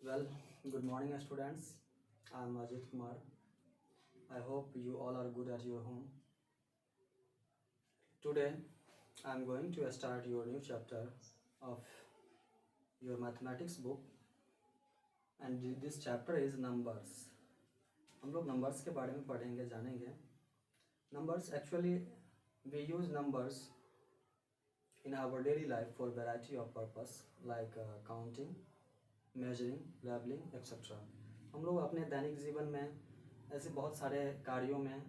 Well, good morning, students. I am Ajit Kumar. I hope you all are good at your home. Today, I am going to start your new chapter of your mathematics book, and this chapter is numbers. हम लोग numbers के बारे में पढ़ेंगे, जानेंगे. Numbers actually we use numbers in our daily life for variety of purpose like counting, measuring, labeling, etc. हम लोग अपने दैनिक जीवन में ऐसे बहुत सारे कार्यों में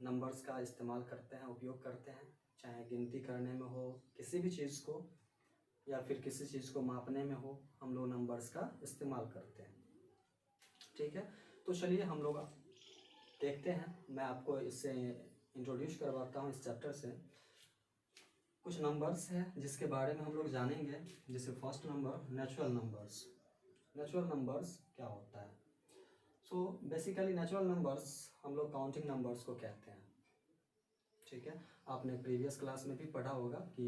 नंबर्स का इस्तेमाल करते हैं, उपयोग करते हैं, चाहे गिनती करने में हो, किसी भी चीज़ को, या फिर किसी चीज़ को मापने में हो, हम लोग नंबर्स का इस्तेमाल करते हैं. ठीक है, तो चलिए हम लोग देखते हैं. मैं आपको इससे इंट्रोड्यूस करवाता हूँ इस चैप्टर से. कुछ नंबर्स हैं जिसके बारे में हम लोग जानेंगे. जैसे first number natural numbers. Natural numbers क्या होता है? सो बेसिकली नेचुरल नंबर्स हम लोग काउंटिंग नंबर्स को कहते हैं. ठीक है, आपने प्रीवियस क्लास में भी पढ़ा होगा कि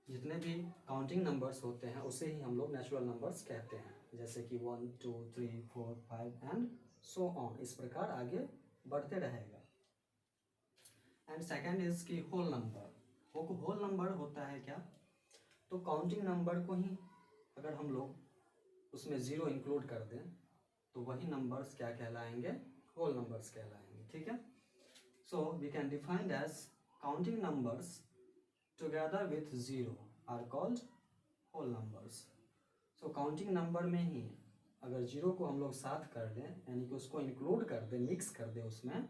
जितने भी काउंटिंग नंबर्स होते हैं उसे ही हम लोग नेचुरल नंबर्स कहते हैं. जैसे कि 1 2 3 4 5 एंड सो ऑन, इस प्रकार आगे बढ़ते रहेगा. एंड सेकेंड इज कि होल नंबर. होल नंबर होता है क्या? तो काउंटिंग नंबर को ही अगर हम लोग उसमें ज़ीरो इंक्लूड कर दें तो वही नंबर्स क्या कहलाएंगे? होल नंबर्स कहलाएंगे. ठीक है, so we can defined as counting numbers together with zero are called whole numbers. So counting number में ही अगर ज़ीरो को हम लोग साथ कर दें, यानी कि उसको इंक्लूड कर दें, मिक्स कर दें उसमें,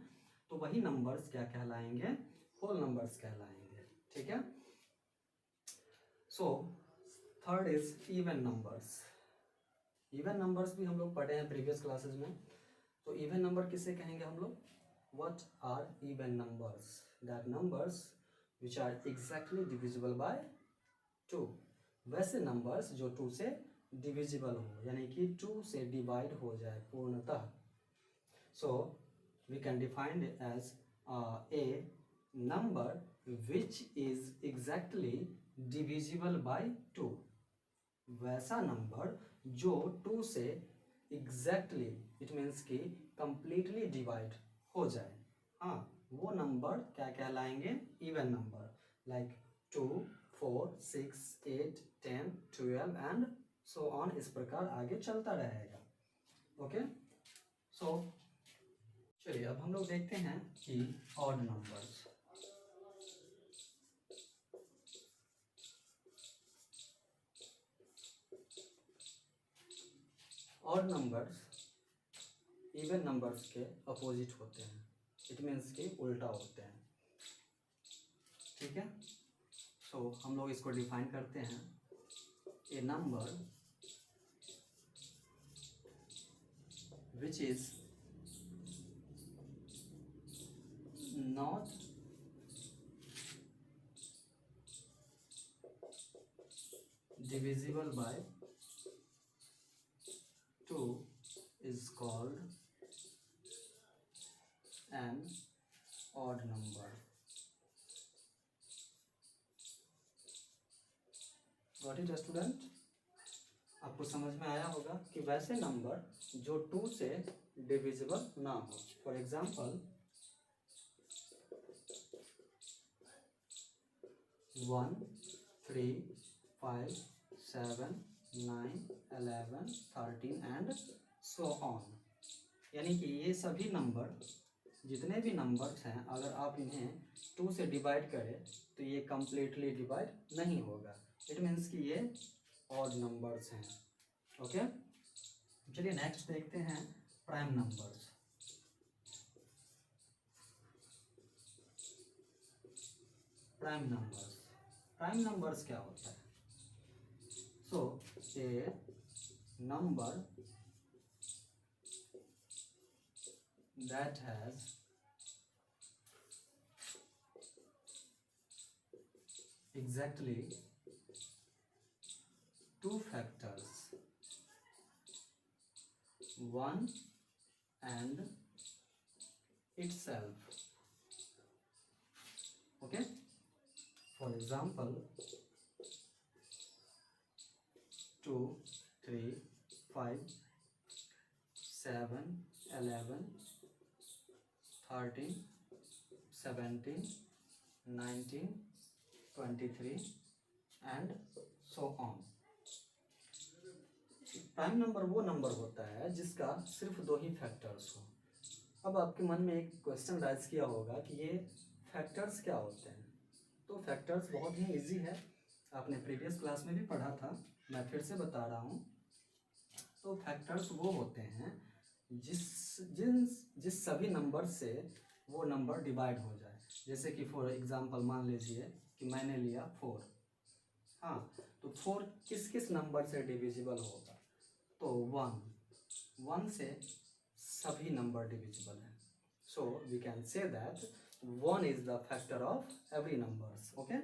तो वही नंबर्स क्या कहलाएंगे? होल नंबर्स कहलाएंगे. ठीक है, so third is even numbers. Even numbers भी हम लोग पढ़े हैं प्रीवियस क्लासेस में. तो इवन नंबर किसे कहेंगे हम लोग? What are even numbers? That numbers which are exactly divisible by 2. वैसे नंबर्स जो 2 से डिविजिबल हो, यानी कि 2 से डिवाइड हो जाए पूर्णतः. So we can defined as a number which is exactly divisible by 2. वैसा नंबर जो 2 से एग्जैक्टली, इट मीन्स कि कंप्लीटली डिवाइड हो जाए, हाँ, वो नंबर क्या कहलाएंगे? Even number. Like 2 4 6 8 10 12 and so on, इस प्रकार आगे चलता रहेगा. ओके, सो चलिए अब हम लोग देखते हैं कि odd numbers. Odd numbers even numbers के अपोजिट होते हैं. इट मीन्स कि उल्टा होते हैं. ठीक है, सो हम लोग इसको डिफाइन करते हैं. A number which is not divisible by 2 is called an odd number. Got it, student? आपको समझ में आया होगा कि वैसे नंबर जो 2 से डिविजिबल ना हो. For example 1 3 5 7 9 11 13 and so on. यानी कि ये सभी नंबर, जितने भी नंबर्स हैं, अगर आप इन्हें 2 से डिवाइड करें तो ये कम्प्लीटली डिवाइड नहीं होगा. इट मीन्स कि ये ऑड नंबर्स हैं. ओके, चलिए नेक्स्ट देखते हैं prime numbers. Prime numbers. Prime numbers क्या होता है? सो ए number that has exactly 2 factors, 1 and itself. Okay, for example 2 3 5 7, 11, 13, 17, 19, 23 and so on. Prime number वो नंबर होता है जिसका सिर्फ दो ही फैक्टर्स हो। अब आपके मन में एक क्वेश्चन राइज किया होगा कि ये फैक्टर्स क्या होते हैं। तो फैक्टर्स बहुत ही इजी है, आपने प्रीवियस क्लास में भी पढ़ा था, मैं फिर से बता रहा हूँ। तो फैक्टर्स वो होते हैं जिस सभी नंबर से वो नंबर डिवाइड हो जाए। जैसे कि फॉर एग्जांपल मान लीजिए कि मैंने लिया 4। हाँ, तो 4 किस किस नंबर से डिविजिबल होगा? तो 1 से सभी नंबर डिविजिबल है। So we can say that 1 is the factor of every numbers. Okay,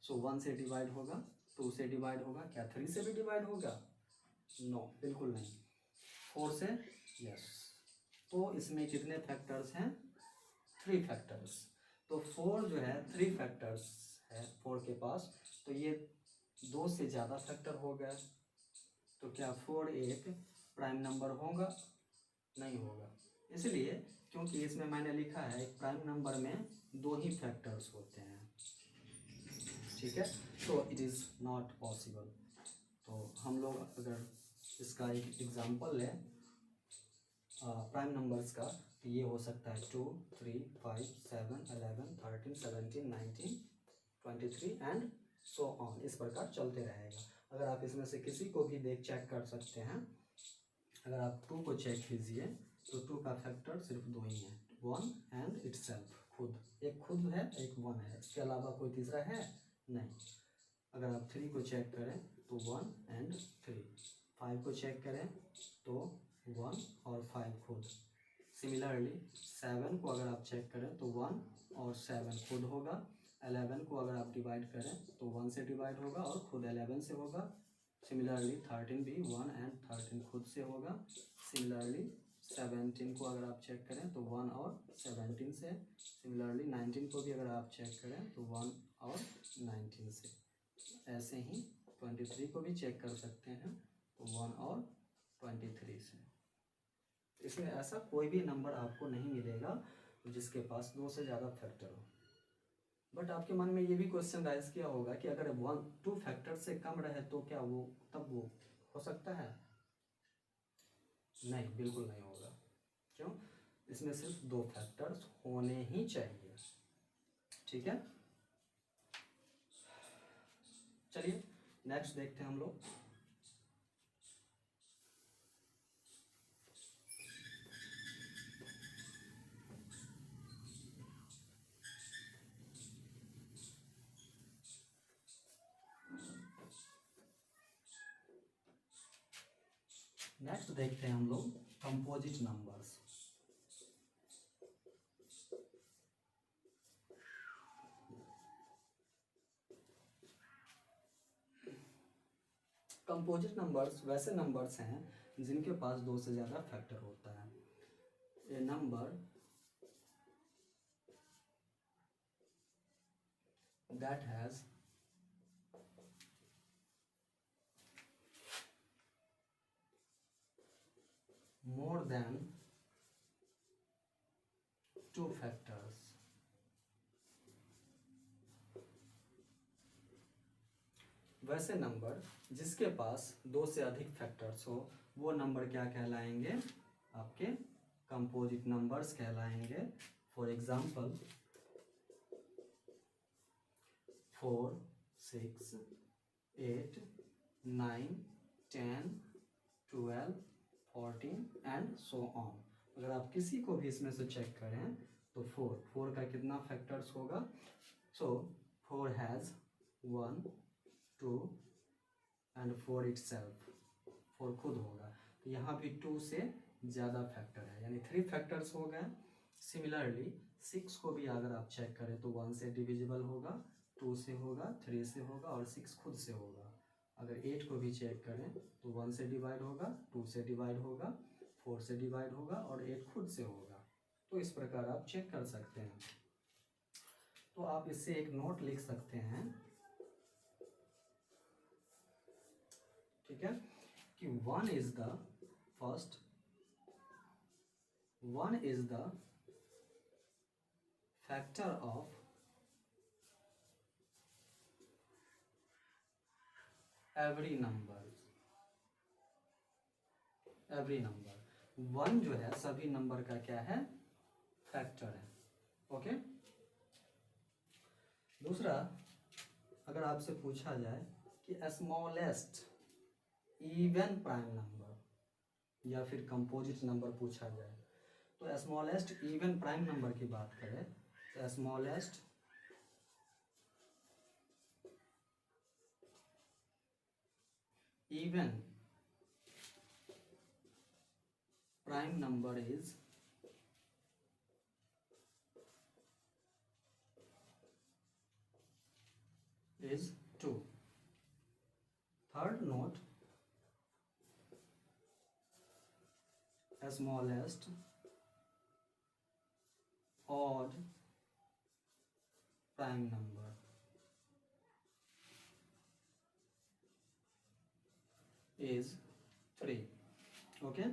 so 1 से डिवाइड होगा, 2 से डिवाइड होगा, क्या 3 से भी डिवाइड होगा? नो, बिल्कुल नहीं। 4 से, यस। तो इसमें कितने फैक्टर्स हैं? 3 फैक्टर्स। तो 4 जो है 3 फैक्टर्स है 4 के पास, तो ये 2 से ज़्यादा फैक्टर हो गया। तो क्या 4 एक प्राइम नंबर होगा? नहीं होगा, इसलिए क्योंकि इसमें मैंने लिखा है एक प्राइम नंबर में 2 ही फैक्टर्स होते हैं। ठीक है, तो इट इज़ नॉट पॉसिबल। तो हम लोग अगर इसका एक एग्जांपल लें प्राइम नंबर्स का, तो ये हो सकता है 2, 3, 5, 7, 11, 13, 17, 19, 23 एंड सो ऑन। इस प्रकार चलते रहेगा। अगर आप इसमें से किसी को भी चेक कर सकते हैं। अगर आप 2 को चेक कीजिए तो 2 का फैक्टर सिर्फ 2 ही है, 1 एंड इटसेल्फ, खुद। एक खुद है, एक 1 है, इसके अलावा कोई तीसरा है नहीं। अगर आप 3 को चेक करें तो 1 एंड 3, 5 को चेक करें तो 1 और 5 खुद। सिमिलरली 7 को अगर आप चेक करें तो 1 और 7 खुद होगा। 11 को अगर आप डिवाइड करें तो 1 से डिवाइड होगा और खुद 11 से होगा। सिमिलरली 13 भी 1 एंड 13 खुद से होगा। सिमिलरली 17 को अगर आप चेक करें तो 1 और 17 से। सिमिलरली 19 को भी अगर आप चेक करें तो 1 और 19 से। ऐसे ही 23 को भी चेक कर सकते हैं तो 1 और 23 से। इसमें ऐसा कोई भी नंबर आपको नहीं मिलेगा जिसके पास 2 से ज़्यादा फैक्टर हो। बट आपके मन में ये भी क्वेश्चन राइज किया होगा कि अगर 2 फैक्टर से कम रहे तो क्या वो तब वो हो सकता है? नहीं, बिल्कुल नहीं होगा। क्यों? इसमें सिर्फ 2 फैक्टर्स होने ही चाहिए। ठीक है, चलिए नेक्स्ट देखते हैं हम लोग। नेक्स्ट देखते हैं हम लोग कंपोजिट नंबर्स। कंपोजिट नंबर्स वैसे नंबर्स हैं जिनके पास 2 से ज़्यादा फैक्टर होता है। A number that has more than 2 factors वैसे नंबर जिसके पास 2 से अधिक फैक्टर्स हो वो नंबर क्या कहलाएंगे? आपके कंपोजिट नंबर्स कहलाएंगे। For example 4, 6, 8, 9, 10, 12, 14 and so on. अगर आप किसी को भी इसमें से चेक करें तो 4 का कितना फैक्टर्स होगा? सो 4 हैज़ 1, 2 एंड 4 इटसेल्फ, 4 खुद होगा। तो यहाँ भी 2 से ज़्यादा फैक्टर है, यानी 3 फैक्टर्स हो गए। सिमिलरली 6 को भी अगर आप चेक करें तो 1 से डिविजिबल होगा, 2 से होगा, 3 से होगा और 6 खुद से होगा। अगर 8 को भी चेक करें तो 1 से डिवाइड होगा, 2 से डिवाइड होगा, 4 से डिवाइड होगा और 8 खुद से होगा। तो इस प्रकार आप चेक कर सकते हैं। तो आप इससे एक नोट लिख सकते हैं, ठीक है, कि 1 is the first 1 is the factor of every number. 1 जो है सभी नंबर का क्या है, फैक्टर है. ओके. दूसरा, अगर आपसे पूछा जाए कि स्मॉलेस्ट इवन प्राइम नंबर या फिर कंपोजिट नंबर पूछा जाए, तो स्मॉलेस्ट इवन प्राइम नंबर की बात करें तो smallest even prime number is 2. Third note, smallest odd prime number is 3. Okay.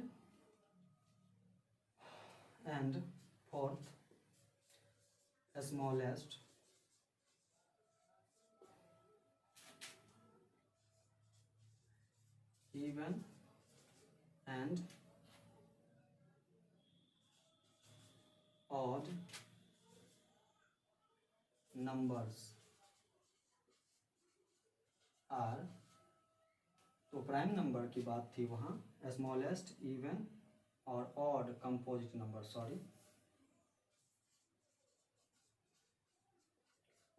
And fourth, smallest even and odd numbers are, तो प्राइम नंबर की बात थी वहाँ, स्मॉलेस्ट इवन और odd composite number,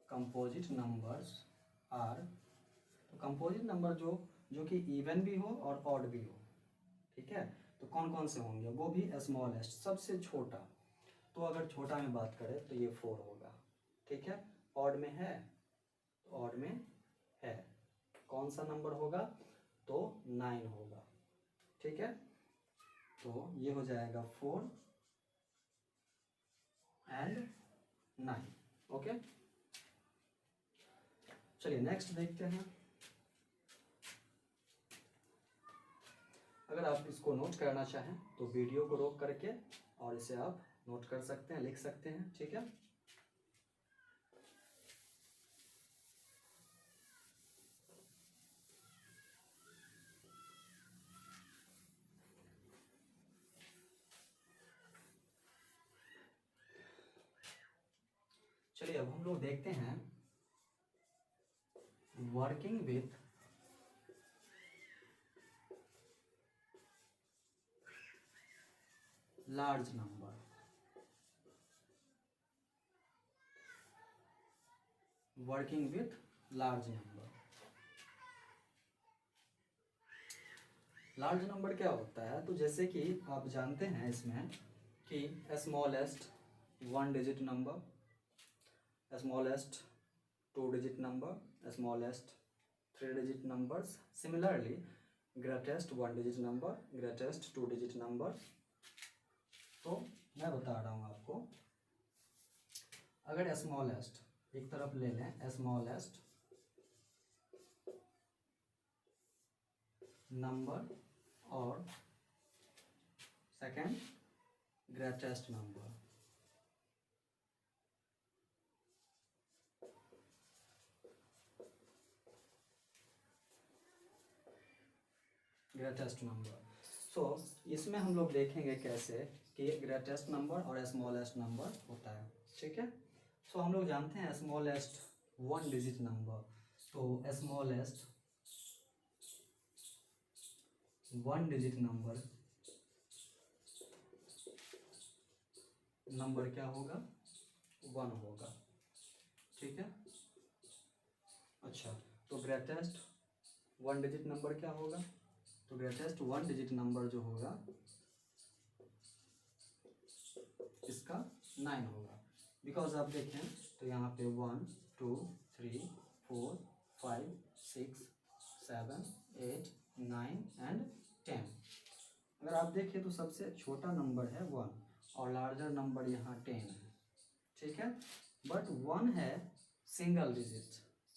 composite numbers are, तो composite number जो कि even भी हो और ऑड भी हो. ठीक है. तो कौन कौन से होंगे, वो भी स्मॉलेस्ट सबसे छोटा. तो अगर छोटा में बात करें तो ये 4 होगा. ठीक है. ऑड में है तो ऑड में है कौन सा नंबर होगा, तो 9 होगा. ठीक है. तो ये हो जाएगा 4 and 9. ओके. चलिए नेक्स्ट देखते हैं. अगर आप इसको नोट करना चाहें तो वीडियो को रोक करके और इसे आप नोट कर सकते हैं, लिख सकते हैं. ठीक है. चलिए अब हम लोग देखते हैं working with large number. Working with large number. Large number क्या होता है, तो जैसे कि आप जानते हैं इसमें कि smallest 1 digit number, smallest 2 digit number, smallest 3 digit numbers. Similarly greatest 1 digit number, greatest 2 digit number. तो मैं बता रहा हूँ आपको, अगर स्मॉलेस्ट एक तरफ ले लें, स्मॉलेस्ट नंबर और second greatest number. Greatest number. So इसमें हम लोग देखेंगे कैसे कि ग्रेटेस्ट नंबर और स्मॉलेस्ट नंबर होता है. ठीक है. सो हम लोग जानते हैं स्मॉलेस्ट 1 डिजिट नंबर. तो स्मॉलेस्ट 1 डिजिट नंबर क्या होगा, 1 होगा. ठीक है. अच्छा, तो ग्रेटेस्ट 1 डिजिट नंबर क्या होगा, तो ग्रेटेस्ट 1 डिजिट नंबर जो होगा इसका 9 होगा. बिकॉज आप देखें तो यहाँ पे 1 2 3 4 5 6 7 8 9 एंड 10. अगर आप देखें तो सबसे छोटा नंबर है 1 और लार्जर नंबर यहाँ 10 है. ठीक है. बट 1 है सिंगल डिजिट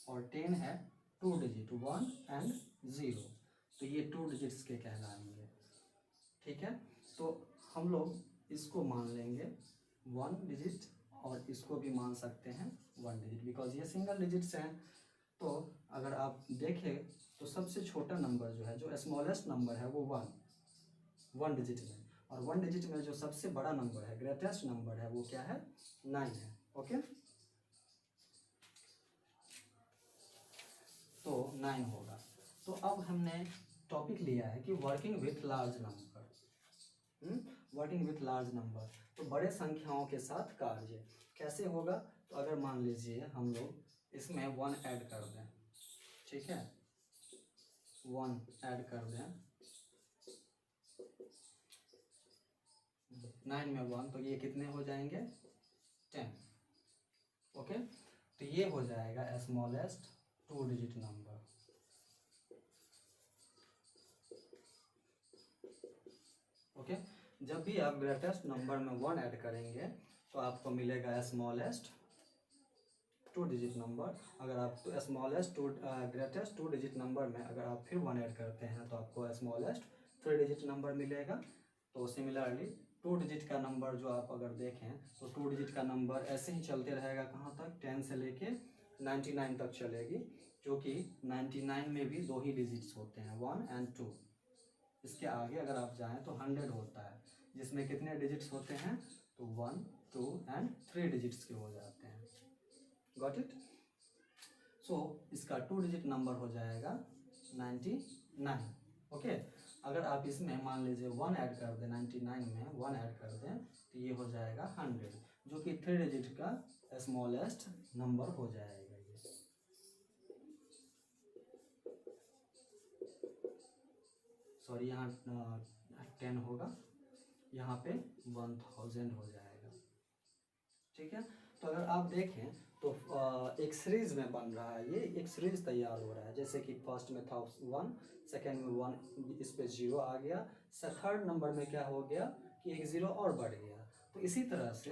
और 10 है 2 डिजिट, 1 एंड 0. तो ये 2 डिजिट्स के कहलाएंगे. ठीक है. तो हम लोग इसको मान लेंगे 1 डिजिट और इसको भी मान सकते हैं 1 डिजिट, बिकॉज ये सिंगल डिजिट्स हैं। तो अगर आप देखें तो सबसे छोटा नंबर जो है, जो स्मॉलेस्ट नंबर है, वो 1 डिजिट में, और 1 डिजिट में जो सबसे बड़ा नंबर है, ग्रेटेस्ट नंबर है, वो क्या है, 9 है। ओके, तो 9 होगा। तो अब हमने टॉपिक लिया है कि working with large number, working with large number, तो बड़े संख्याओं के साथ कार्य कैसे होगा। तो अगर मान लीजिए हम लोग इसमें 1 ऐड कर दें, ठीक है, 1 ऐड कर दें 9 में 1, तो ये कितने हो जाएंगे, 10। ओके, तो ये हो जाएगा स्मॉलेस्ट 2 डिजिट नंबर। ओके, जब भी आप ग्रेटेस्ट नंबर में 1 ऐड करेंगे तो आपको मिलेगा स्मॉलेस्ट 2 डिजिट नंबर। अगर आप स्मॉलेस्ट ग्रेटेस्ट 2 डिजिट नंबर में अगर आप फिर 1 ऐड करते हैं तो आपको स्मॉलेस्ट 3 डिजिट नंबर मिलेगा। तो सिमिलरली 2 डिजिट का नंबर जो आप अगर देखें तो 2 डिजिट का नंबर ऐसे ही चलते रहेगा, कहाँ तक, 10 से लेके 99 तक चलेगी, जो कि 99 में भी 2 ही डिजिट्स होते हैं, 1 और 2। इसके आगे अगर आप जाएं तो 100 होता है, जिसमें कितने डिजिट्स होते हैं, तो 1, 2 और 3 डिजिट्स के हो जाते हैं। Got it. सो इसका 2 डिजिट नंबर हो जाएगा 99। ओके, अगर आप इसमें मान लीजिए 1 ऐड कर दें, 99 में 1 ऐड कर दें तो ये हो जाएगा 100, जो कि 3 डिजिट का स्मॉलेस्ट नंबर हो जाएगा। ये सॉरी, यहाँ 10 होगा, यहाँ पे 1000 हो जाएगा। ठीक है, तो अगर आप देखें तो एक सीरीज में बन रहा है, ये एक सीरीज तैयार हो रहा है, जैसे कि फर्स्ट में था 1, सेकेंड में 1, इस पे 0 आ गया, थर्ड नंबर में क्या हो गया कि एक 0 और बढ़ गया। तो इसी तरह से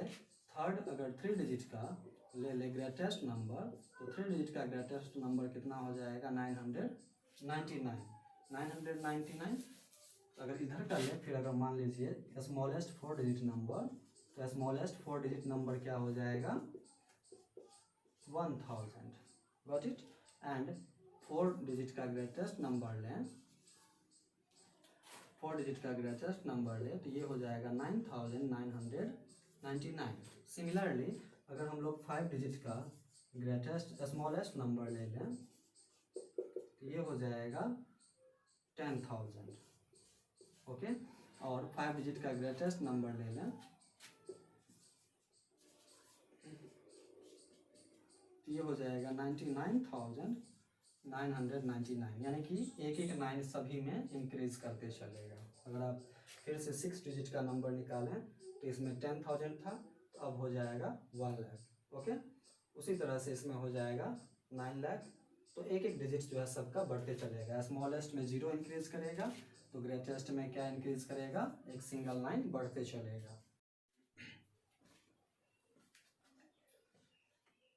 थर्ड अगर 3 डिजिट का ले ग्रेटेस्ट नंबर, तो 3 डिजिट का ग्रेटेस्ट नंबर कितना हो जाएगा, 999। 999 अगर इधर कर ले, फिर अगर मान लीजिए स्मॉलेस्ट 4 डिजिट नंबर, तो स्मॉलेस्ट 4 डिजिट नंबर क्या हो जाएगा, 1000। Got it. एंड 4 डिजिट का ग्रेटेस्ट नंबर लें, 4 डिजिट का ग्रेटेस्ट नंबर लें तो ये हो जाएगा 9999। सिमिलरली अगर हम लोग 5 डिजिट का ग्रेटेस्ट स्मॉलेस्ट नंबर ले लें तो ये हो जाएगा 10,000। ओके, और 5 डिजिट का ग्रेटेस्ट नंबर ले लें तो ये हो जाएगा 99,999, यानी कि एक एक 9 सभी में इंक्रीज करते चलेगा। अगर आप फिर से 6 डिजिट का नंबर निकालें तो इसमें 10,000 था, तो अब हो जाएगा 1 लाख। ओके, उसी तरह से इसमें हो जाएगा 9 लाख। तो एक एक डिजिट जो है सबका बढ़ते चलेगा। स्मॉलेस्ट में 0 इंक्रीज करेगा तो ग्रेटेस्ट में क्या इंक्रीज करेगा, एक सिंगल लाइन बढ़ते चलेगा।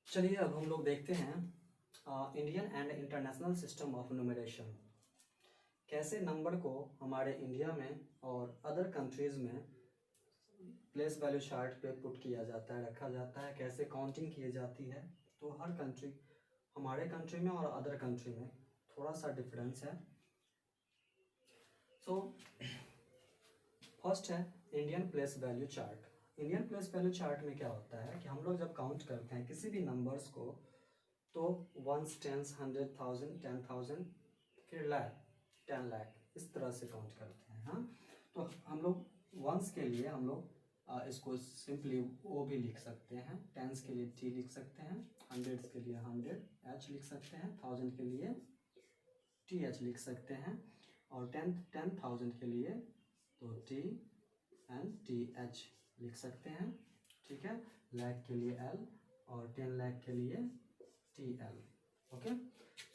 चलिए अब हम लोग देखते हैं Indian and international system of numeration, कैसे नंबर को हमारे इंडिया में और अदर कंट्रीज़ में प्लेस वैल्यू चार्ट पे पुट किया जाता है, रखा जाता है, कैसे काउंटिंग की जाती है। तो हर कंट्री, हमारे कंट्री में और अदर कंट्री में थोड़ा सा डिफरेंस है। सो फर्स्ट है Indian place value chart. Indian place value chart में क्या होता है कि हम लोग जब काउंट करते हैं किसी भी नंबर्स को, तो 1s, 10s, 100,000, 10,000, फिर लाख, 10 लाख, इस तरह से काउंट करते हैं। हाँ, तो हम लोग 1s के लिए हम लोग इसको सिंपली ओ भी लिख सकते हैं, 10s के लिए T लिख सकते हैं, 100s के लिए 100H लिख सकते हैं, 1000 के लिए TH लिख सकते हैं, और 10,000 के लिए तो T and TH लिख सकते हैं। ठीक है, लाख के लिए L और 10 लाख के लिए TL। ओके,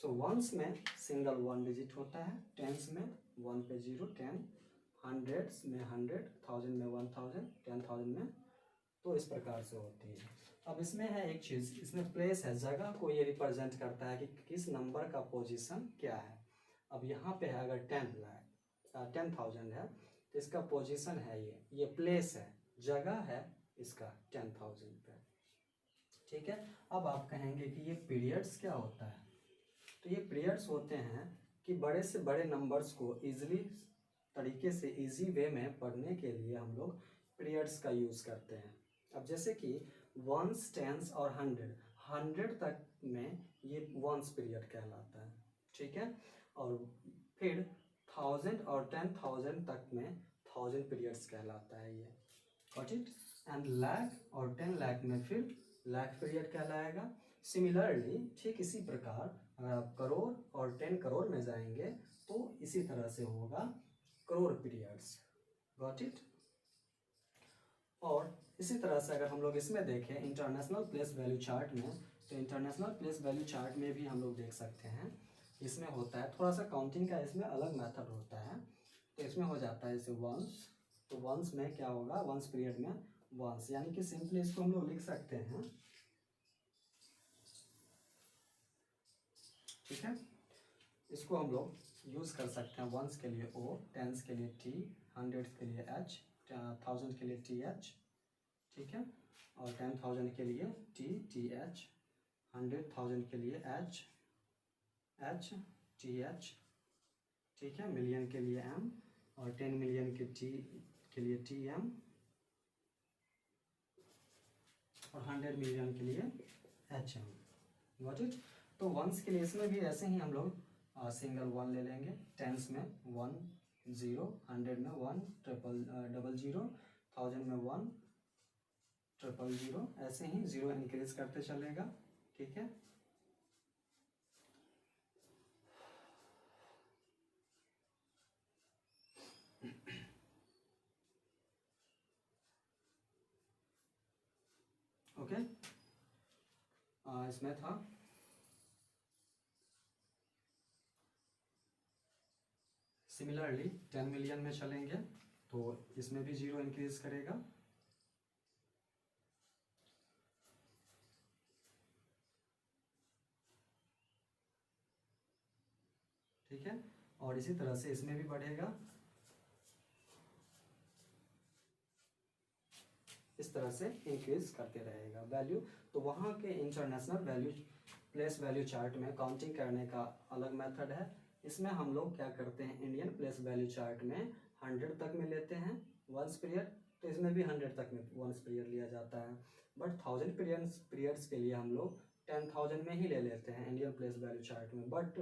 सो वंस में सिंगल 1 डिजिट होता है, टेंस में 1 पे 0, 10, हंड्रेड्स में 100, 1000 में 1000, 10,000 में, तो इस प्रकार से होती है। अब इसमें है एक चीज़, इसमें प्लेस है, जगह को ये रिप्रेजेंट करता है कि किस नंबर का पोजीशन क्या है। अब यहाँ पे है अगर 10,000 है तो इसका पोजीशन है ये प्लेस है, जगह है इसका 10,000 पे। ठीक है, अब आप कहेंगे कि ये पीरियड्स क्या होता है। तो ये पीरियड्स होते हैं कि बड़े से बड़े नंबर्स को इजीली तरीके से इजी वे में पढ़ने के लिए हम लोग पीरियड्स का यूज़ करते हैं। अब जैसे कि वंस, टेंस और 100 तक में ये वंस पीरियड कहलाता है। ठीक है, और फिर 1000 और 10,000 तक में 1000 पीरियड्स कहलाता है ये। Got it. एंड लाख और 10 लाख में फिर लाख पीरियड कहलाएगा। सिमिलरली ठीक इसी प्रकार अगर आप करोड़ और 10 करोड़ में जाएंगे तो इसी तरह से होगा करोड़ पीरियड्स। Got it. और इसी तरह से अगर हम लोग इसमें देखें इंटरनेशनल प्लेस वैल्यू चार्ट में, तो इंटरनेशनल प्लेस वैल्यू चार्ट में भी हम लोग देख सकते हैं इसमें होता है थोड़ा सा काउंटिंग का, इसमें अलग मेथड होता है। तो इसमें हो जाता है जैसे वंस, तो वंस में क्या होगा, वंस पीरियड में वंस, यानी कि सिंपली इसको हम लोग लिख सकते हैं। ठीक है, इसको हम लोग यूज़ कर सकते हैं वंस के लिए ओ, टेंस के लिए टी, 100 के लिए एच, 1000 के लिए टी एच। ठीक है, और 10,000 के लिए टी एच, 100,000 के लिए एच टी एच। ठीक है, मिलियन के लिए एम, और 10 मिलियन के लिए टी एम, और 100 मिलियन के लिए एच एम। Got it. तो वंस के लिए इसमें भी ऐसे ही हम लोग सिंगल वन ले लेंगे। टेंस में 1 0, 100 में 1 डबल 0, 1000 में 1 ट्रिपल 0, ऐसे ही 0 इंक्रीज करते चलेगा। ठीक है, ओके। इसमें था सिमिलरली 10 मिलियन में चलेंगे तो इसमें भी 0 इंक्रीज करेगा। ठीक है, और इसी तरह से इसमें भी बढ़ेगा, इस तरह से इंक्रीज करते रहेगा वैल्यू। तो वहाँ के international value place value chart में काउंटिंग करने का अलग मेथड है। इसमें हम लोग क्या करते हैं, इंडियन प्लेस वैल्यू चार्ट में 100 तक में लेते हैं वंस पीरियड, तो इसमें भी 100 तक में वंस पीरियड लिया जाता है। बट 1000 पीरियड्स के लिए हम लोग 10,000 में ही ले लेते हैं इंडियन प्लेस वैल्यू चार्ट में। But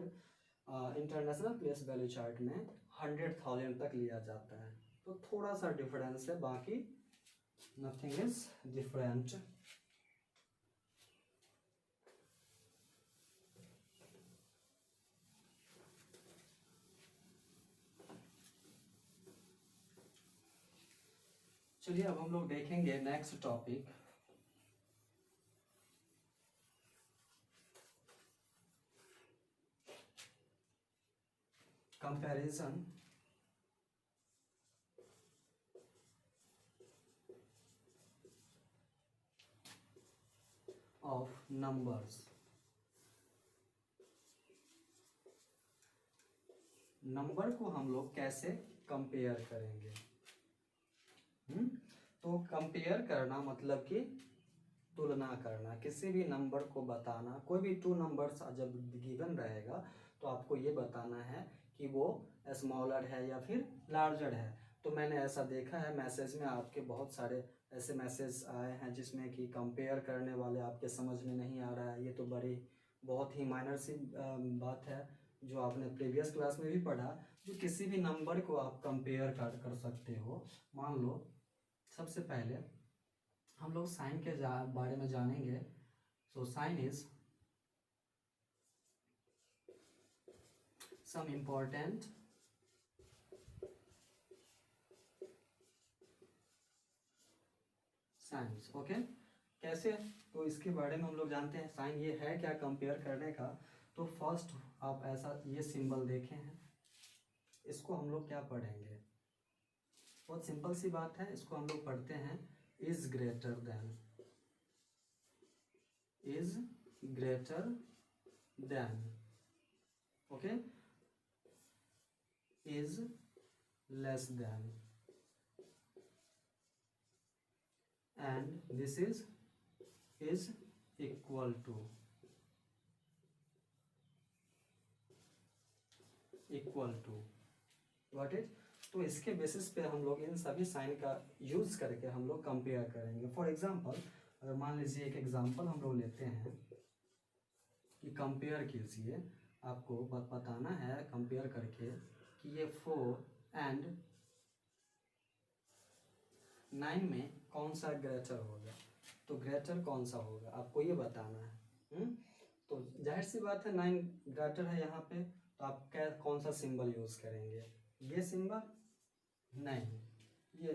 international place value chart में 100,000 तक लिया जाता है। तो थोड़ा सा डिफरेंस है, बाकी nothing is different। चलिए अब हम लोग देखेंगे next topic, comparison of numbers. Number को हम लोग कैसे कंपेयर करेंगे। तो कंपेयर करना मतलब कि तुलना करना, किसी भी नंबर को बताना। कोई भी 2 नंबर्स जब गिवन रहेगा तो आपको ये बताना है कि वो स्मॉलर है या फिर लार्जर है। तो मैंने ऐसा देखा है मैसेज में आपके बहुत सारे ऐसे मैसेज आए हैं जिसमें कि कंपेयर करने वाले आपके समझ में नहीं आ रहा है। ये तो बड़ी बहुत ही माइनर सी बात है जो आपने प्रीवियस क्लास में भी पढ़ा, जो किसी भी नंबर को आप कंपेयर कर सकते हो। मान लो सबसे पहले हम लोग साइन के बारे में जानेंगे। So sign is some important signs. Okay, कैसे, तो इसके बारे में हम लोग जानते हैं। साइन ये है क्या कंपेयर करने का। तो फर्स्ट आप ऐसा ये सिंबल देखे हैं, इसको हम लोग क्या पढ़ेंगे, बहुत सिंपल सी बात है। इसको हम लोग पढ़ते हैं is greater than, is greater than. Okay, is less than, and this is equal to got it. तो इसके बेसिस पे हम लोग इन सभी साइन का यूज करके हम लोग कंपेयर करेंगे। फॉर एग्जांपल अगर मान लीजिए एक एग्जांपल हम लोग लेते हैं कि कंपेयर कीजिए, आपको बताना है कंपेयर करके कि ये 4 and 9 में कौन सा ग्रेटर होगा। तो ग्रेटर कौन सा होगा आपको ये बताना है। तो जाहिर सी बात है 9 ग्रेटर है यहाँ पे, तो आप क्या कौन सा सिंबल यूज करेंगे, ये सिंबल नहीं, ये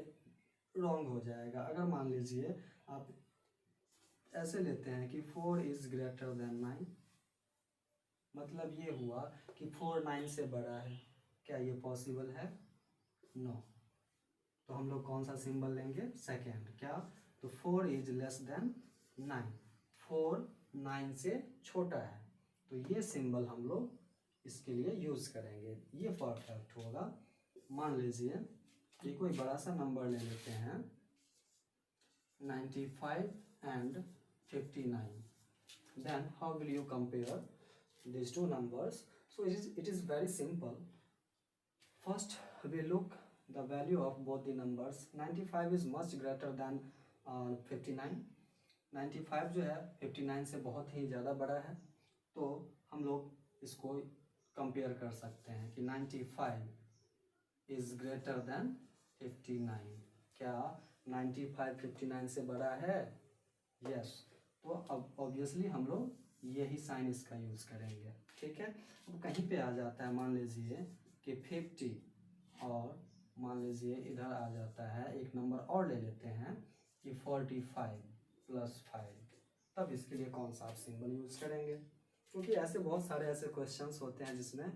रॉन्ग हो जाएगा। अगर मान लीजिए आप ऐसे लेते हैं कि 4 इज ग्रेटर देन 9, मतलब ये हुआ कि 4 9 से बड़ा है, क्या ये पॉसिबल है? नो। तो हम लोग कौन सा सिंबल लेंगे? सेकेंड। क्या? तो 4 इज लेस देन 9, 4 9 से छोटा है, तो ये सिंबल हम लोग इसके लिए यूज करेंगे, ये परफेक्ट होगा। मान लीजिए ये कोई बड़ा सा नंबर ले लेते हैं 95 and 59, then how will you compare these two numbers? So it is very simple. First we look the value of both the numbers. 95 is much greater than 59. 95 जो है 59 से बहुत ही ज़्यादा बड़ा है, तो हम लोग इसको कंपेयर कर सकते हैं कि 95 इज ग्रेटर देन 59। क्या 95 59 से बड़ा है? यस। तो अब ऑब्वियसली हम लोग यही साइन इसका यूज करेंगे, ठीक है। अब कहीं पे आ जाता है मान लीजिए कि 50, और मान लीजिए इधर आ जाता है एक नंबर और ले लेते हैं कि 45 + 5, तब इसके लिए कौन सा आप सिंबल यूज करेंगे? क्योंकि ऐसे बहुत सारे ऐसे क्वेश्चंस होते हैं जिसमें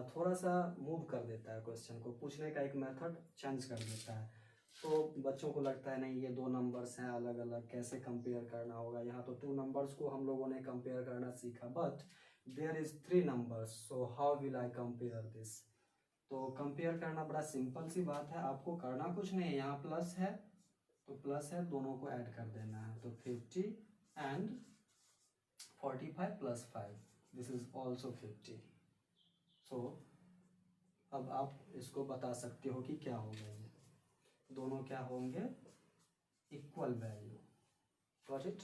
थोड़ा सा मूव कर देता है, क्वेश्चन को पूछने का एक मेथड चेंज कर देता है, तो बच्चों को लगता है नहीं ये 2 नंबर्स हैं अलग अलग, कैसे कंपेयर करना होगा। यहाँ तो 2 नंबर्स को हम लोगों ने कंपेयर करना सीखा, but there is 3 numbers, so how will I compare this. तो कंपेयर करना बड़ा सिंपल सी बात है, आपको करना कुछ नहीं है। यहाँ प्लस है तो प्लस है, दोनों को ऐड कर देना है, तो 50 and 45 + 5, दिस इज ऑल्सो 50। सो अब आप इसको बता सकते हो कि क्या होगा, ये दोनों क्या होंगे? Equal value. Got it?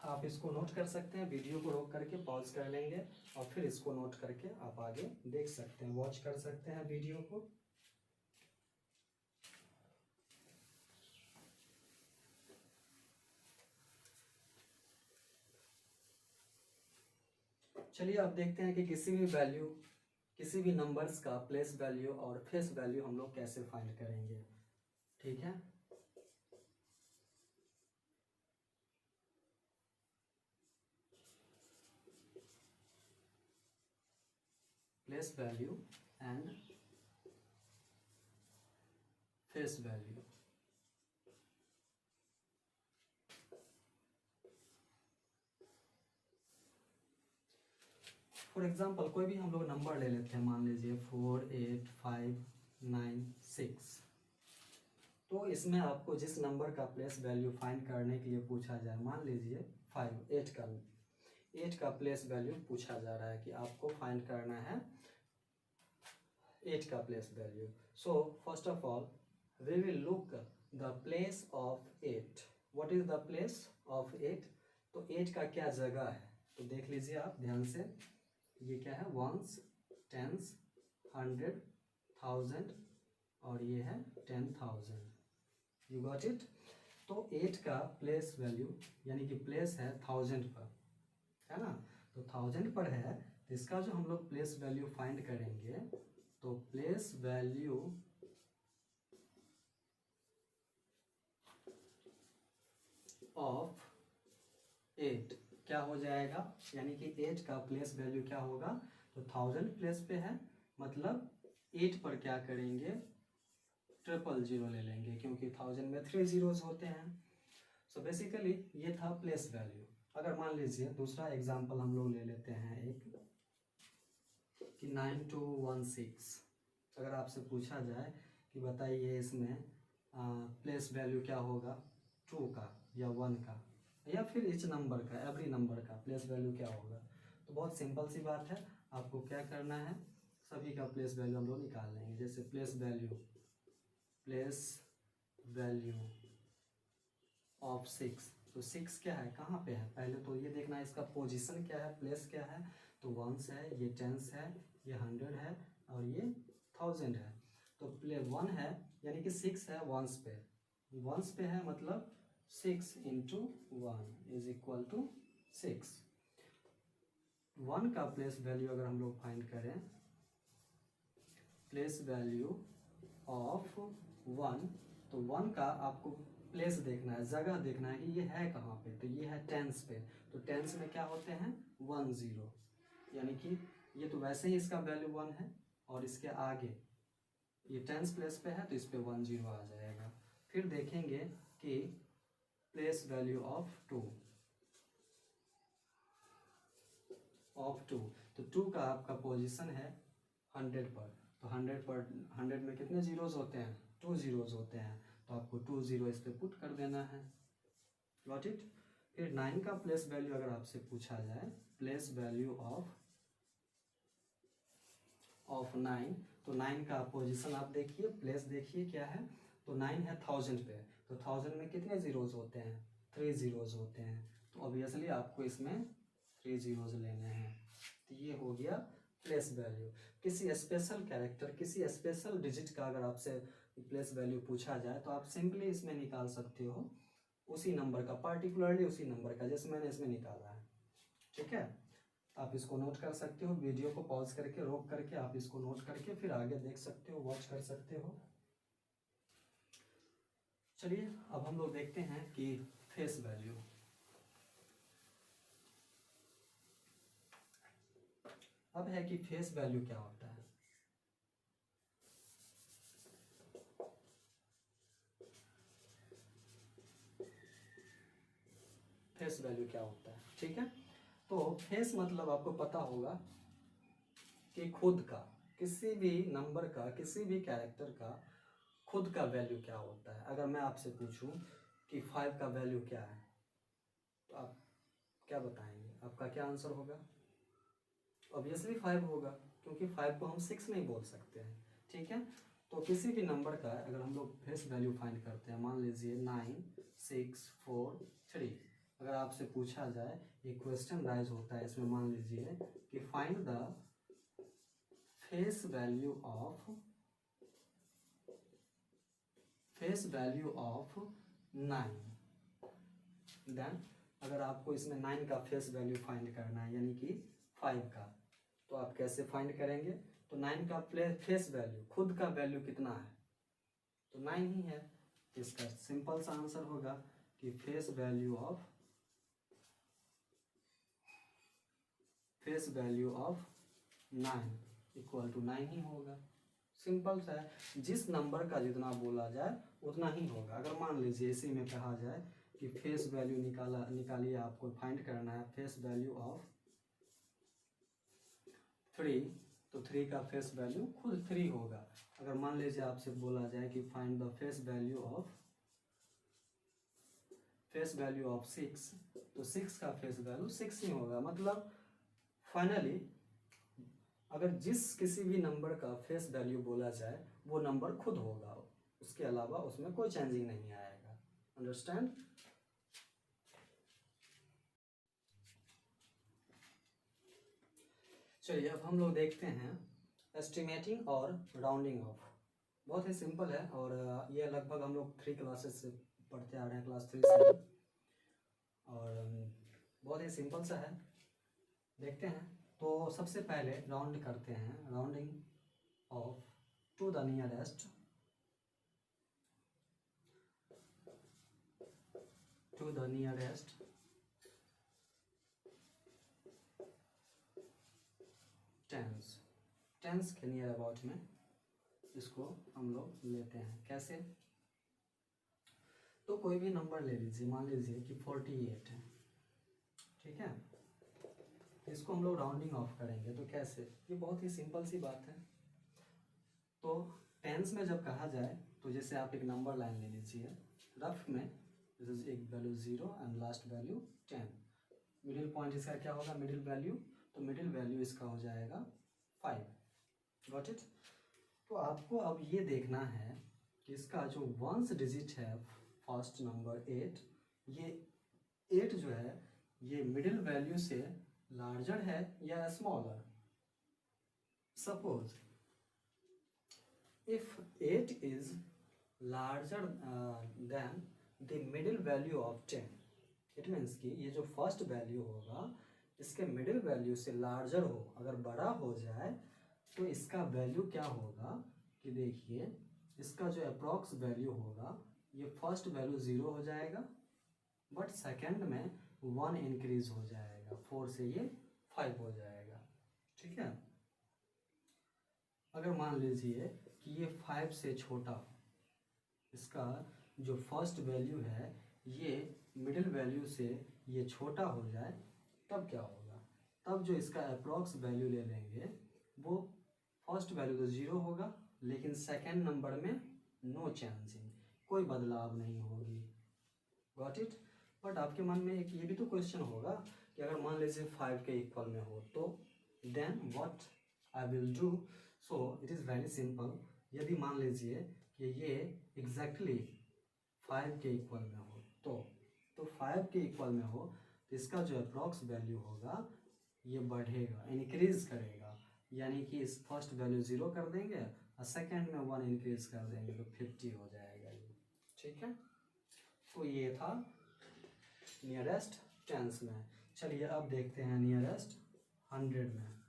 आप इसको नोट कर सकते हैं, वीडियो को रोक करके पॉज कर लेंगे और फिर इसको नोट करके आप आगे देख सकते हैं, वॉच कर सकते हैं वीडियो को। चलिए अब देखते हैं कि किसी भी नंबर्स का प्लेस वैल्यू और फेस वैल्यू हम लोग कैसे फाइंड करेंगे, ठीक है। Place value and face value. For example कोई भी हम लोग नंबर ले लेते हैं, मान लीजिए 4 8 5 9 6। तो इसमें आपको जिस नंबर का प्लेस वैल्यू फाइंड करने के लिए पूछा जाए, मान लीजिए 8 का प्लेस वैल्यू पूछा जा रहा है कि आपको फाइंड करना है 8 का place value. So first of all we will look the place of 8। What is the place of 8? तो 8 का क्या जगह है, तो देख लीजिए आप ध्यान से। ये क्या है? 1s 10s 100 1000 और ये है 10,000। You got it? तो 8 का प्लेस वैल्यू यानी कि प्लेस है 1000 पर, है ना। तो 1000 पर है, तो इसका जो हम लोग प्लेस वैल्यू फाइंड करेंगे, तो प्लेस वैल्यू ऑफ 8 क्या हो जाएगा? यानी कि 8 का प्लेस वैल्यू क्या होगा? तो 1000 प्लेस पे है, मतलब 8 पर क्या करेंगे? 000 ले लेंगे, क्योंकि 1000 में 3 zeros होते हैं। सो बेसिकली ये था प्लेस वैल्यू। अगर मान लीजिए दूसरा एग्जांपल हम लोग ले लेते हैं एक कि 9216। अगर आपसे पूछा जाए कि बताइए इसमें प्लेस वैल्यू क्या होगा 2 का या 1 का, या फिर इच नंबर का, एवरी नंबर का प्लेस वैल्यू क्या होगा। तो बहुत सिंपल सी बात है, आपको क्या करना है, सभी का प्लेस वैल्यू हम लोग निकाल लेंगे। जैसे प्लेस वैल्यू ऑफ 6, तो 6 क्या है, कहाँ पे है, पहले तो ये देखना है इसका पोजीशन क्या है, प्लेस क्या है। तो वंस है, ये टेंस है, ये 100 है और ये 1000 है। तो प्ले 1 है यानी कि 6 है वंस पे है, मतलब 6 इंटू 1 इज इक्वल टू 6। 1 का प्लेस वैल्यू अगर हम लोग फाइंड करें, प्लेस वैल्यू ऑफ 1, तो 1 का आपको प्लेस देखना है, जगह देखना है कि ये है कहाँ पे। तो ये है टेंस पे, तो टेंस में क्या होते हैं 1 0, यानी कि ये तो वैसे ही इसका वैल्यू 1 है और इसके आगे ये टेंस प्लेस पे है तो इस पे 1 0 आ जाएगा। फिर देखेंगे कि प्लेस वैल्यू ऑफ 2 तो 2 का आपका पोजीशन है 100 पर, तो 100 में कितने जीरोज होते हैं, 2 जीरोज होते हैं, तो आपको 2 0 इस पे पुट कर देना है। Got it. फिर 9 का प्लेस वैल्यू अगर आपसे पूछा जाए, प्लेस वैल्यू ऑफ 9, तो 9 का पोजीशन आप देखिए, प्लेस देखिए क्या है। तो 9 है 1000 पे, तो 1000 में कितने जीरोज होते हैं, 3 जीरोज होते हैं, तो ऑब्वियसली आपको इसमें 3 जीरोज लेने हैं। तो ये हो गया प्लेस वैल्यू। किसी स्पेशल कैरेक्टर, किसी स्पेशल डिजिट का अगर आपसे प्लेस वैल्यू पूछा जाए तो आप सिंपली इसमें निकाल सकते हो उसी नंबर का, पार्टिकुलरली उसी नंबर का, जैसे मैंने इसमें निकाला है। ठीक है, आप इसको नोट कर सकते हो, वीडियो को पॉज करके, रोक करके आप इसको नोट करके फिर आगे देख सकते हो, वॉच कर सकते हो। चलिए अब हम लोग देखते हैं कि फेस वैल्यू। अब है कि फेस वैल्यू क्या होता है। फेस वैल्यू क्या होता है, ठीक है। तो फेस मतलब आपको पता होगा कि खुद का, किसी भी नंबर का, किसी भी कैरेक्टर का खुद का वैल्यू क्या होता है। अगर मैं आपसे पूछूं कि 5 का वैल्यू क्या है, तो आप क्या बताएंगे, आपका क्या आंसर होगा। ऑब्वियसली 5 होगा, क्योंकि 5 को हम 6 नहीं बोल सकते हैं। ठीक है, तो किसी भी नंबर का अगर हम लोग फेस वैल्यू फाइंड करते हैं, मान लीजिए 9 6 4 3, अगर आपसे पूछा जाए, एक क्वेश्चन राइज होता है इसमें, मान लीजिए कि find the face value of 9, then अगर आपको इसमें 9 का फेस वैल्यू फाइंड करना है, यानी कि 5 का, तो आप कैसे फाइंड करेंगे। तो 9 का फेस वैल्यू, खुद का वैल्यू कितना है, तो 9 ही है। इसका सिंपल सा आंसर होगा कि face value of 9 equal to 9 ही होगा। सिंपल सा है, जिस नंबर का जितना बोला जाए उतना ही होगा। अगर मान लीजिए इसी में कहा जाए कि फेस वैल्यू निकालिए, आपको फाइंड करना है फेस वैल्यू ऑफ 3, तो 3 का फेस वैल्यू खुद 3 होगा। अगर मान लीजिए आपसे बोला जाए कि find the face value of 6, तो 6 का फेस वैल्यू 6 ही होगा। मतलब फाइनली अगर जिस किसी भी नंबर का फेस वैल्यू बोला जाए वो नंबर खुद होगा, उसके अलावा उसमें कोई चेंजिंग नहीं आएगा। अंडरस्टैंड। चलिए अब हम लोग देखते हैं एस्टिमेटिंग और राउंडिंग ऑफ। बहुत ही सिंपल है और ये लगभग हम लोग 3 क्लासेस से पढ़ते आ रहे हैं, क्लास 3 से, और बहुत ही सिंपल सा है। देखते हैं, तो सबसे पहले राउंड करते हैं, rounding off to the nearest tens के नियर अबाउट में इसको हम लोग लेते हैं। कैसे, तो कोई भी नंबर ले लीजिए, मान लीजिए कि 48 है, ठीक है। इसको हम लोग राउंडिंग ऑफ करेंगे, तो कैसे, ये बहुत ही सिंपल सी बात है। तो टेंस में जब कहा जाए तो जैसे आप एक नंबर लाइन ले लीजिए रफ में, जैसे एक value 0 and last value 10, middle point इसका क्या होगा, मिडिल वैल्यू, तो मिडिल वैल्यू इसका हो जाएगा 5। Got it. तो आपको अब ये देखना है कि इसका जो वंस डिजिट है फर्स्ट नंबर 8, ये 8 जो है ये मिडिल वैल्यू से लार्जर है या smaller. Suppose if 8 is larger than the middle value of 10, it means कि ये जो फर्स्ट वैल्यू होगा इसके मिडिल वैल्यू से लार्जर हो, अगर बड़ा हो जाए तो इसका वैल्यू क्या होगा कि देखिए इसका जो अप्रॉक्स वैल्यू होगा ये फर्स्ट वैल्यू 0 हो जाएगा, बट सेकंड में 1 इंक्रीज हो जाएगा, 4 से ये 5 हो जाएगा। ठीक है, अगर मान लीजिए कि ये 5 से छोटा, इसका जो फर्स्ट वैल्यू है ये मिडिल वैल्यू से ये छोटा हो जाए, तब क्या होगा, तब जो इसका अप्रॉक्स वैल्यू ले लेंगे वो फर्स्ट वैल्यू तो 0 होगा, लेकिन सेकेंड नंबर में नो चेंजिंग, कोई बदलाव नहीं होगी। Got it. बट आपके मन में एक ये भी तो क्वेश्चन होगा कि अगर मान लीजिए 5 के इक्वल में हो तो then what I will do. So it is very simple. यदि मान लीजिए कि ये एग्जैक्टली 5 के इक्वल में हो तो 5 के इक्वल में हो तो इसका जो अप्रॉक्स वैल्यू होगा ये बढ़ेगा, इंक्रीज करेगा, यानी कि इस फर्स्ट वैल्यू 0 कर देंगे और सेकेंड में 1 इंक्रीज कर देंगे तो 50 हो जाएगा ये। ठीक है, तो ये था नियरेस्ट टेंस में। चलिए अब देखते हैं नियरेस्ट 100 में।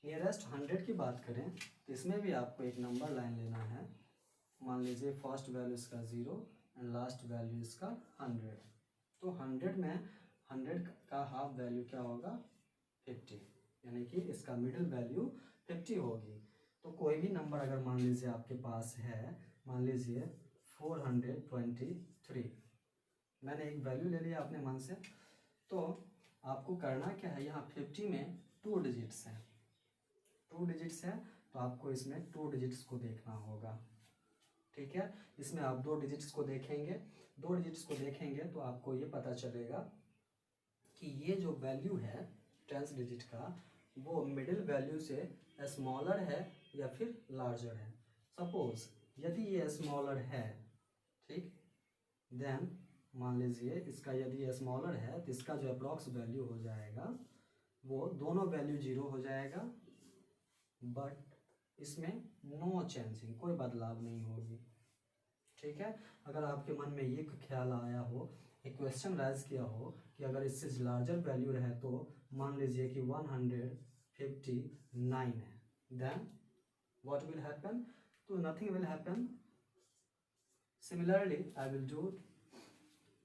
नियरेस्ट 100 की बात करें तो इसमें भी आपको एक नंबर लाइन लेना है। मान लीजिए फर्स्ट वैल्यू इसका 0 एंड लास्ट वैल्यू इसका 100, तो 100 में 100 का हाफ वैल्यू क्या होगा 50, यानी कि इसका मिडिल वैल्यू 50 होगी। तो कोई भी नंबर अगर मान लीजिए आपके पास है, मान लीजिए 423, मैंने एक वैल्यू ले लिया अपने मन से, तो आपको करना क्या है, यहाँ 50 में 2 डिजिट्स हैं, 2 डिजिट्स है तो आपको इसमें 2 डिजिट्स को देखना होगा। ठीक है, इसमें आप 2 डिजिट्स को देखेंगे, 2 डिजिट्स को देखेंगे तो आपको ये पता चलेगा कि ये जो वैल्यू है 10 डिजिट का वो मिडिल वैल्यू से स्मॉलर है या फिर लार्जर है। सपोज यदि ये स्मॉलर है, ठीक, देन मान लीजिए इसका यदि स्मॉलर है तो इसका जो अप्रॉक्स वैल्यू हो जाएगा वो दोनों वैल्यू 0 हो जाएगा, बट इसमें नो चेंजिंग, कोई बदलाव नहीं होगी। ठीक है, अगर आपके मन में ये ख्याल आया हो, एक क्वेश्चन राइज किया हो कि अगर इससे लार्जर वैल्यू रहे तो मान लीजिए कि 159 है, देन व्हाट विल हैपन, तो nothing will happen. Similarly I will do,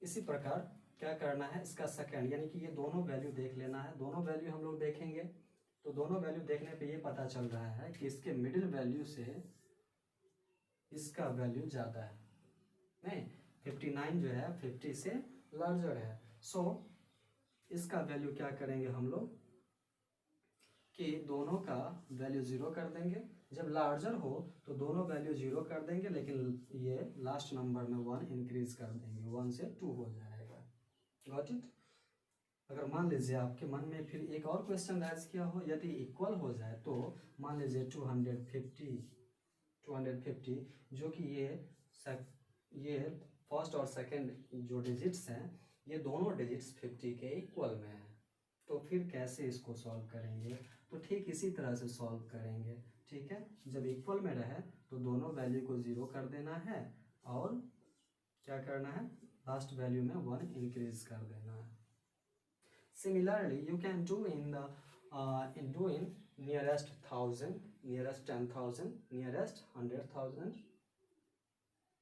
इसी प्रकार क्या करना है, इसका सेकेंड, यानी कि ये दोनों वैल्यू देख लेना है। दोनों वैल्यू हम लोग देखेंगे तो दोनों वैल्यू देखने पे ये पता चल रहा है कि इसके मिडिल वैल्यू से इसका वैल्यू ज़्यादा है, नहीं 59 जो है 50 से लार्जर है। सो इसका वैल्यू क्या करेंगे हम लोग कि दोनों का वैल्यू 0 कर देंगे, जब लार्जर हो तो दोनों वैल्यू 0 कर देंगे, लेकिन ये लास्ट नंबर में 1 इंक्रीज कर देंगे, 1 से 2 हो जाएगा। Got it. अगर मान लीजिए आपके मन में फिर एक और क्वेश्चन राइज किया हो, यदि इक्वल हो जाए तो मान लीजिए 250 जो कि ये फर्स्ट और सेकंड जो डिजिट्स हैं ये दोनों डिजिट्स 50 के इक्वल में हैं, तो फिर कैसे इसको सॉल्व करेंगे, तो ठीक इसी तरह से सॉल्व करेंगे। ठीक है, जब इक्वल में रहे तो दोनों वैल्यू को 0 कर देना है और क्या करना है, लास्ट वैल्यू में 1 इंक्रीज कर देना है। Similarly, you can do in nearest 1000, nearest 10,000, nearest 100,000,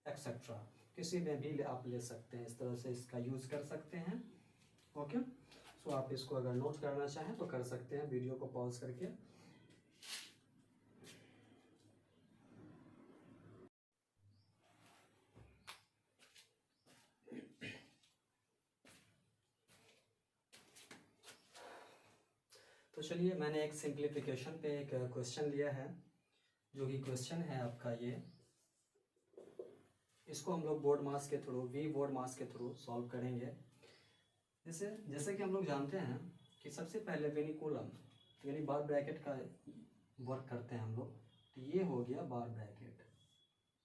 etc. किसी में भी आप ले सकते हैं, इस तरह से इसका यूज कर सकते हैं। ओके, सो आप इसको अगर नोट करना चाहें तो कर सकते हैं वीडियो को पॉज करके। तो चलिए, मैंने एक सिंप्लीफिकेशन पे एक क्वेश्चन लिया है, जो कि क्वेश्चन है आपका ये। इसको हम लोग बोर्ड मास के थ्रू, बोर्ड मास के थ्रू सॉल्व करेंगे। जैसे कि हम लोग जानते हैं कि सबसे पहले वेनिकुलम यानी बार ब्रैकेट का वर्क करते हैं हम लोग। तो ये हो गया बार ब्रैकेट।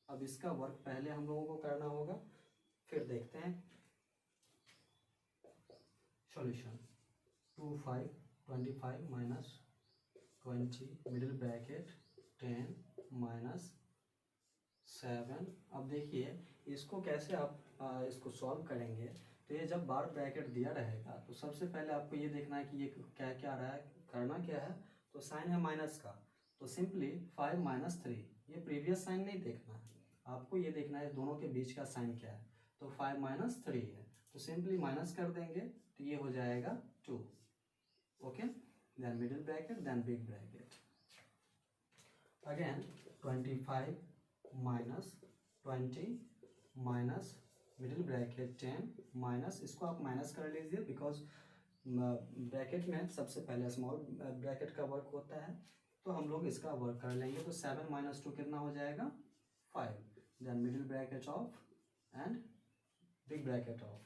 अब इसका वर्क पहले हम लोगों को करना होगा, फिर देखते हैं solution. 25 minus 20 middle bracket 10 minus 7। अब देखिए इसको कैसे आप इसको सॉल्व करेंगे। तो ये जब बार ब्रैकेट दिया रहेगा तो सबसे पहले आपको ये देखना है कि ये क्या क्या रहा है, करना क्या है। तो साइन है माइनस का, तो सिंपली 5 माइनस 3। ये प्रीवियस साइन नहीं देखना है, आपको ये देखना है दोनों के बीच का साइन क्या है। तो 5 माइनस 3 है, तो सिंपली माइनस कर देंगे, तो ये हो जाएगा 2। Okay, then middle bracket, then big bracket. Again 25 minus 20 minus middle bracket 10 minus, इसको आप माइनस कर लीजिए बिकॉज ब्रैकेट में सबसे पहले स्मॉल ब्रैकेट का वर्क होता है। तो हम लोग इसका वर्क कर लेंगे। तो 7 माइनस 2 कितना हो जाएगा 5। Then middle bracket off and big bracket off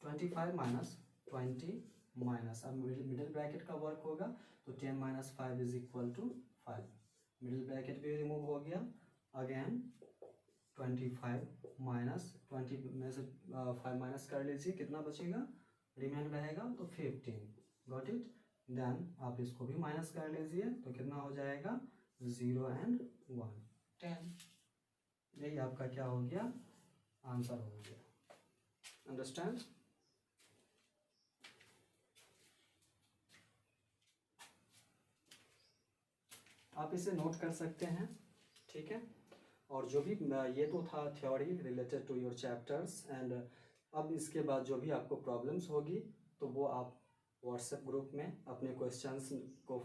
25 minus 20 minus, अब मिडिल ब्रैकेट का वर्क होगा तो 10 minus 5 is equal to 5। Middle bracket भी रिमूव हो गया। अगेन 25 माइनस 20 में से 5 माइनस कर लीजिए, कितना बचेगा, रिमेन रहेगा तो 15। Got it. देन आप इसको भी माइनस कर लीजिए, तो कितना हो जाएगा 0 एंड 1 10। यही आपका क्या हो गया, आंसर हो गया। अंडरस्टैंड। आप इसे नोट कर सकते हैं, ठीक है। और जो भी ये तो था theory related to your chapters. And अब इसके बाद जो भी आपको प्रॉब्लम्स होगी तो वो आप व्हाट्सएप ग्रुप में अपने क्वेश्चंस को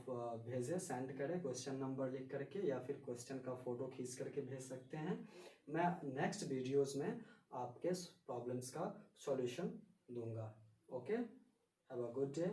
भेजें, सेंड करें क्वेश्चन नंबर लिख करके, या फिर क्वेश्चन का फ़ोटो खींच करके भेज सकते हैं। मैं नेक्स्ट वीडियोस में आपके प्रॉब्लम्स का सॉल्यूशन दूंगा। Okay, have a good day.